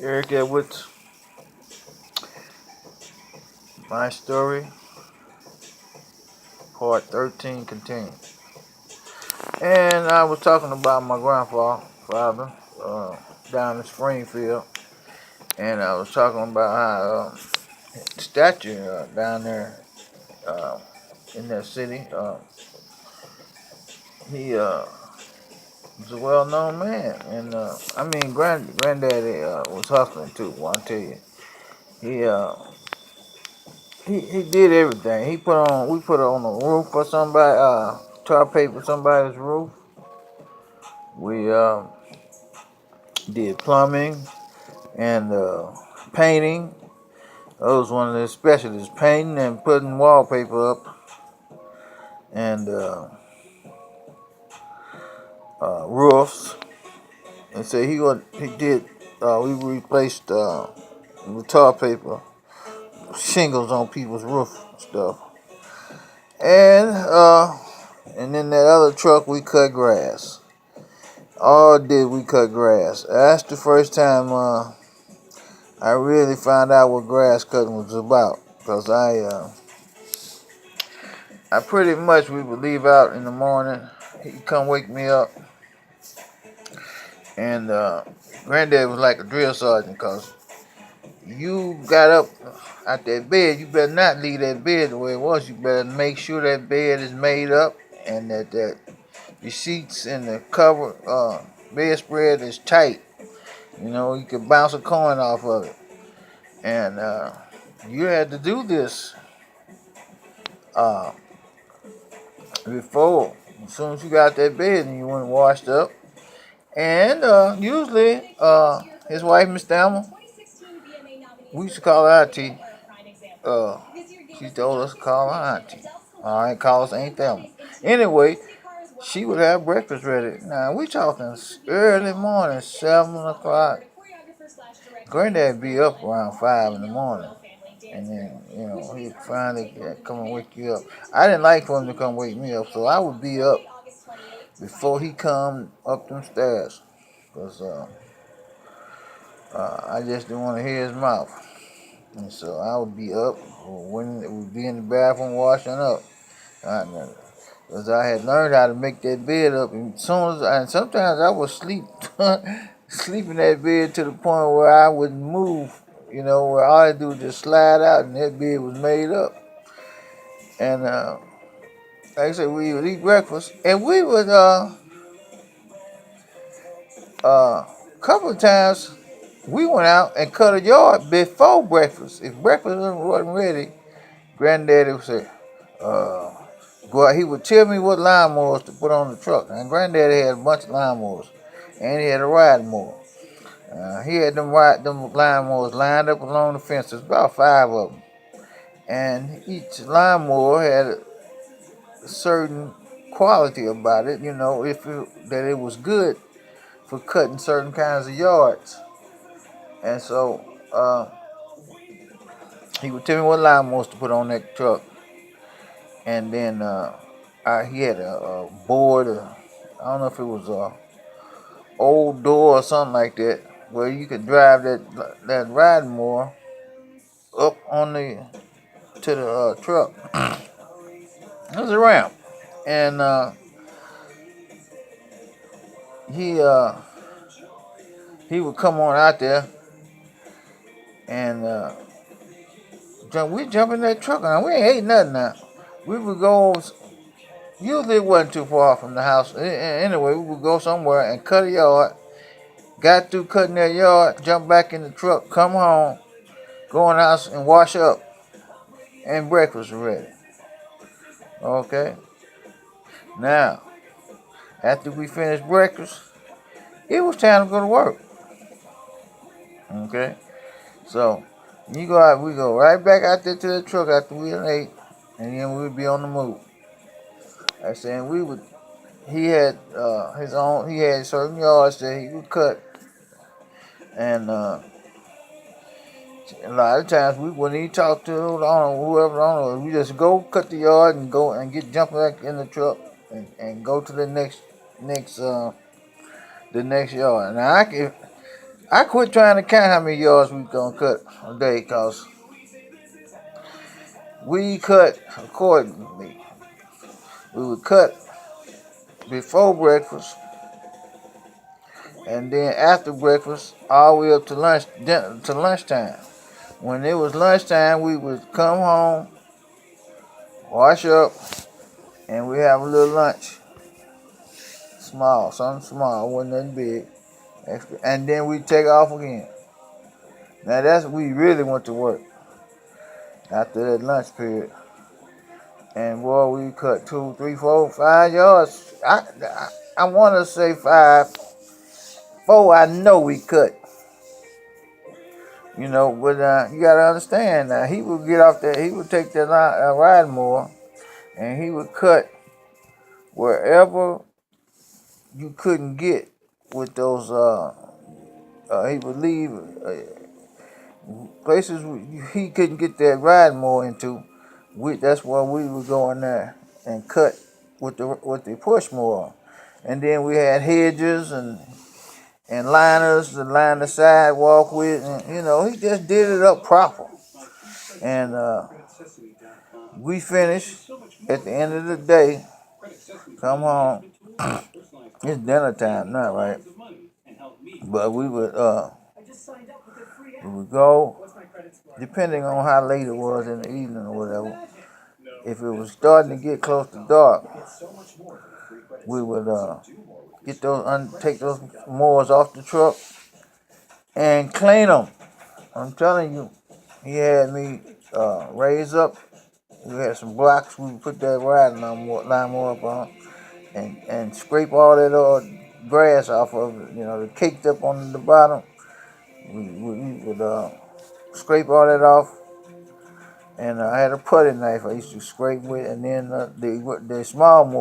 Eric Edwards, my story, part 13 continued. And I was talking about my grandfather uh, down in Springfield, and I was talking about how statue down there uh, in that city, he was a well-known man, and I mean, granddaddy was hustling too. Well, I tell you, he uh, he did everything. We put on the roof for somebody, tar paper somebody's roof. We did plumbing and painting. That was one of their specialties, painting and putting wallpaper up, and roofs. And so he did. We replaced the tar paper shingles on people's roof and stuff. And in that other truck we cut grass. All did we cut grass. That's the first time I really found out what grass cutting was about. Cause I pretty much we would leave out in the morning. He'd come wake me up, and Granddad was like a drill sergeant. Cause you got up out that bed, you better not leave that bed the way it was. You better make sure that bed is made up and that the sheets and the cover bedspread is tight. You know, you could bounce a coin off of it. And you had to do this uh, before. As soon as you got that bed and you went and washed up. And usually his wife, Miss Thelma, we used to call her auntie. Uh, she told us to call her auntie. All right, call us Aunt Thelma. Anyway, she would have breakfast ready. Now we talking early morning, 7 o'clock. Granddad be up around 5 in the morning, and then he'd finally come and wake you up. I didn't like for him to come wake me up, so I would be up before he come up them stairs, cause I just didn't want to hear his mouth, and so I would be up when it would be in the bathroom washing up. Because I had learned how to make that bed up, and sometimes I would sleep, sleep in that bed to the point where I wouldn't move. Where all I do was just slide out, and that bed was made up. And like I said, we would eat breakfast, and we would couple of times we went out and cut a yard before breakfast. If breakfast wasn't ready, Granddaddy would say, uh, go out. He would tell me what lawnmowers to put on the truck. And Granddaddy had a bunch of lawnmowers, and he had a riding mower. He had them lawnmowers lined up along the fences, about 5 of them. And each lawnmower had a certain quality about it, that it was good for cutting certain kinds of yards. And so he would tell me what lawnmowers to put on that truck. And then he had a board, I don't know if it was a old door or something like that, where you could drive that riding mower up on to the truck. It was a ramp, and he he would come on out there, and we jump in that truck. Now we ain't ate nothing now. We would go. Usually it wasn't too far from the house. Anyway, we would go somewhere and cut a yard. Got through cutting that yard, jump back in the truck, come home, go in the house and wash up, and breakfast was ready. Okay. Now, after we finished breakfast, it was time to go to work. Okay. So you go out, we go right back out there to the truck after we had ate, and then we'd be on the move. I said we would. He had his own. He had certain yards that he would cut, and a lot of times we wouldn't even talk to the owner, whoever the owner was. We just go cut the yard and go and jump back in the truck and go to the next the next yard. Now I quit trying to count how many yards we gonna cut a day, cause we cut accordingly. We would cut before breakfast, and then after breakfast, all the way up to lunchtime. When it was lunchtime, we would come home, wash up, and we have a little lunch. Small, something small, wasn't nothing big. And then we take off again. Now that's we really went to work after that lunch period. And boy, we cut 2, 3, 4, 5 yards. I want to say 5, 4. I know we cut. You know, but you gotta understand now. He would get off there. He would take that riding mower, and he would cut wherever you couldn't get with those. He would leave places he couldn't get that riding mower into. That's why we would go in there and cut with the push mower. And then we had hedges and liners to line the sidewalk with, and he just did it up proper. And we finished at the end of the day. Come home. It's dinner time now, right? But we would go, depending on how late it was in the evening or whatever. If it was starting to get close to dark, we would take those mowers off the truck and clean them. I'm telling you, he had me raise up. We had some blocks. We would put that riding lawnmower up on and scrape all that grass off of it. The caked up on the bottom. We would scrape all that off. And I had a putty knife I used to scrape with, and then the small mower.